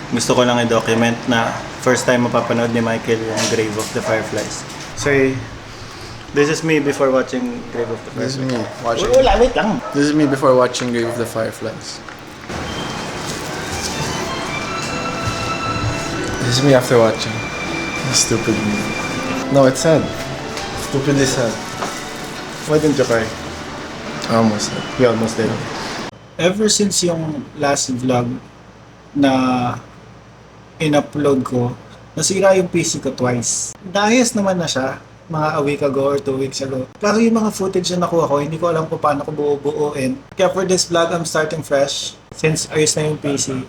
Gusto ko lang i-document na first time mapapanood ni Michael yung Grave of the Fireflies. So, this is me before watching Grave of the This is Fireflies. me watching. Wait lang. This is me before watching Grave of the Fireflies. This is me after watching. Stupid movie. No, it's sad. Stupidly sad. Why didn't you cry? I almost did. We almost did. Ever since yung last vlog na in-upload ko, nasira yung PC ko twice. Naayos naman na siya, mga a week ago or 2 weeks ago. Pero yung mga footage na nakuha ko, hindi ko alam kung paano ko buo-buuin. Kaya for this vlog, I'm starting fresh. Since ayos na yung PC.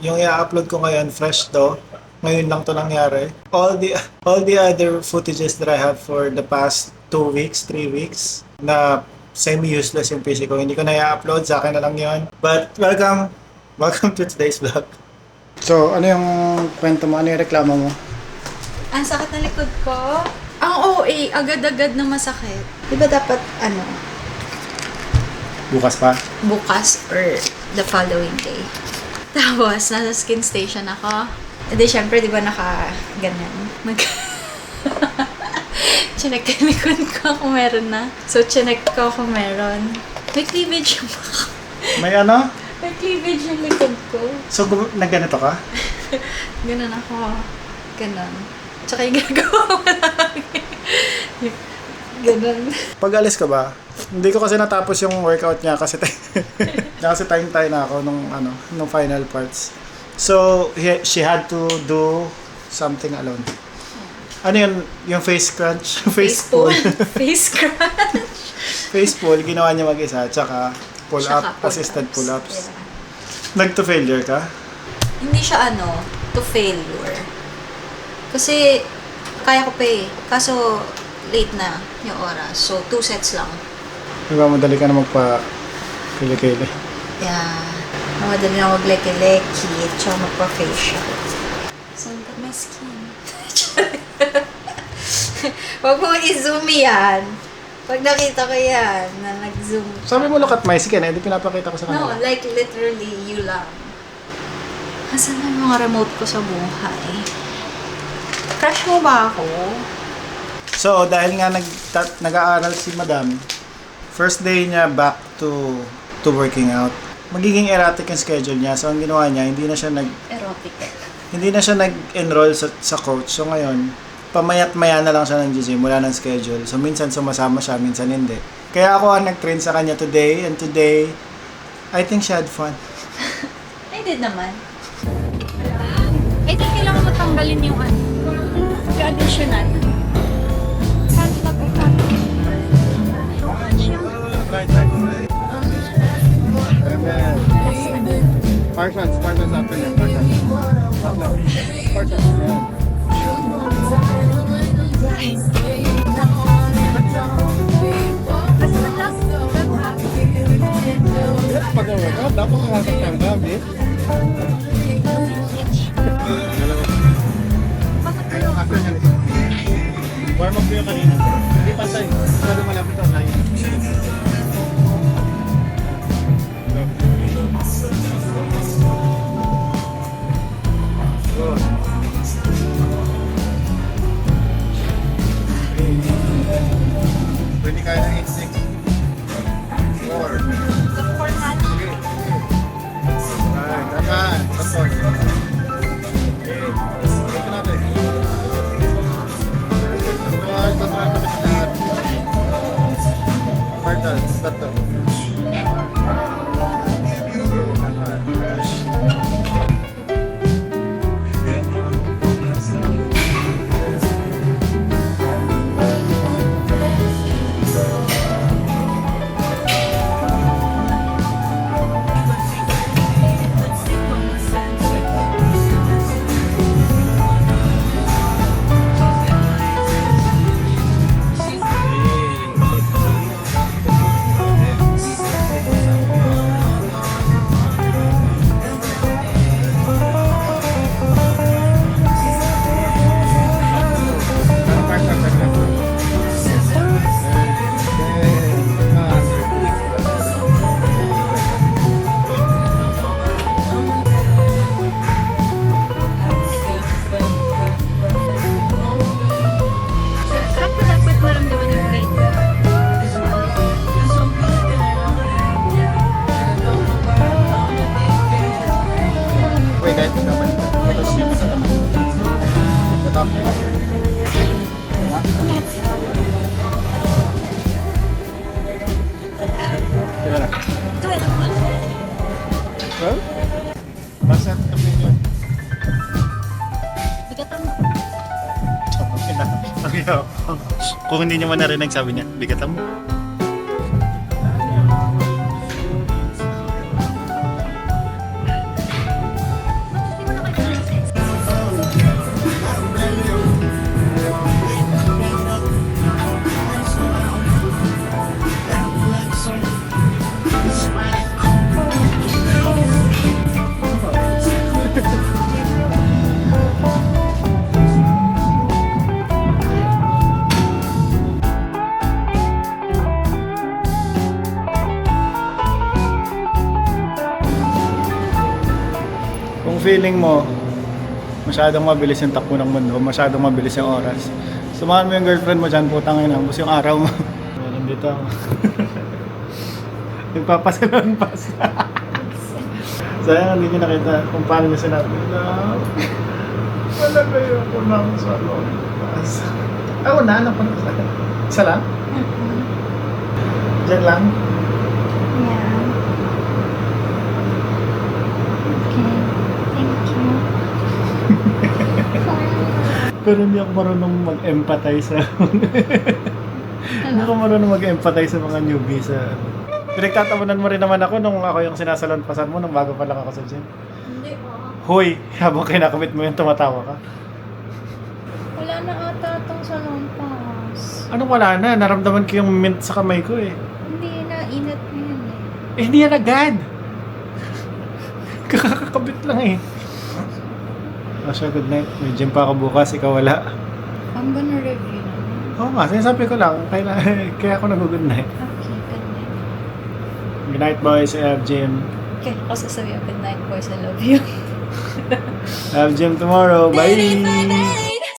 Yung i-upload ko ngayon, fresh to. Ngayon lang to nangyari. All the other footages that I have for the past 2 weeks, 3 weeks, na semi-useless yung PC ko. Hindi ko na i-upload, sa akin na lang yun. But welcome to today's vlog. So, ano yung kwento mo? Ano yung reklamo mo? Ang sakit na likod ko. Ang OA, agad-agad na masakit. Di ba dapat, Bukas pa? bukas or the following day? Tapos, nasa skin station ako. E di, syempre, di ba ganyan. Chinek yung likod ko kung meron na. So, chinek ko kung meron. May cleavage yung baka. May ano? May cleavage yung likod ko. So, nagganito ka? Ganun ako. Ganun. Tsaka yung ginagawa ko lagi. Ganun. Pag alis ka ba? Hindi ko kasi natapos yung workout niya kasi kasi time na ako nung final parts. So, she had to do something alone. Ano yun? Yung face crunch? Face pull. Face crunch. Face pull, ginawa niya mag-isa. Tsaka pull Tsaka up, assisted pull-ups. Yeah. Nag-to-failure ka? Hindi siya to failure. Kasi, kaya ko pa eh. Kaso, late na yung oras. So, 2 sets lang. Diba, madali ka na magpa-kili-kili. Yeah. Madali na magleki-leki. Tsaka magpa-facial. So, look at my skin. Huwag mo i-zoom yan. Pag nakita ko yan, na nag-zoom. Sabi mo, look at my skin, hindi pinapakita ko sa No, kanila. like literally, you lang. Asan na yung mga remote ko sa buhay? Crush mo ba ako? So, dahil nga nag-aaral si Madam, first day niya back to working out. Magiging erratic yung schedule niya. So, ang ginawa niya, hindi na siya nag-enroll sa coach. So, ngayon, pamayat-maya na lang siya ng gym, wala ng schedule. So, minsan sumasama siya, minsan hindi. Kaya ako ang nag-train sa kanya today, and today, I think she had fun. I did naman. I think kailangan mo tanggalin yung additional. Parsons after niya. Parsons, yan. Pag-workout, dapat makasap ng gabi. After niya. Warm up ko yung kanina. Hindi pantay. Masyado malapit ang layo. Pwede kaya ng 8-6. 4. Alright, tama. Support. Okay. Ito natin. Support. Support. Support. Basta kami yun. Bigatan mo. Kung hindi niyo man narinig, sabi niya, bigatan mo. Kung feeling mo, masyadong mabilis yung takbo ng mundo, masyadong mabilis yung oras. Samahan mo yung girlfriend mo dyan, putang ina, ubos yung araw mo. Nandito ako. Nagpapasalon pa siya. Sayang, hindi niyo nakita kung paano niya sinabi. Love, wala kayo ko ng salon pass. Ako na, anak ko na sa isa lang? Diyan lang? Yeah. Okay. Thank you. Pero hindi ako marunong mag-empathize sa... Hindi ako marunong mag-empathize sa mga newbie sa... Pinagtatawanan mo rin naman ako nung ako yung sinasalanpasan mo nung bago pa lang ako sa gym. Hindi ah. Hoy, habang kinakamit mo yung tumatawa ka. Wala na ata itong salon pass. Anong wala na? Naramdaman ko yung mint sa kamay ko eh. Hindi na, inat na yan eh. Eh, hindi yan agad. Kakakabit lang eh. Asya, good night. May gym pa ako bukas, ikaw wala. I'm gonna review na. Oo nga, sinasabi ko lang. Kaya ako nag-good night. Okay, good night. Good night boys, I have gym. Okay, ako sasabihin, good night boys, I love you. I have gym tomorrow. Bye!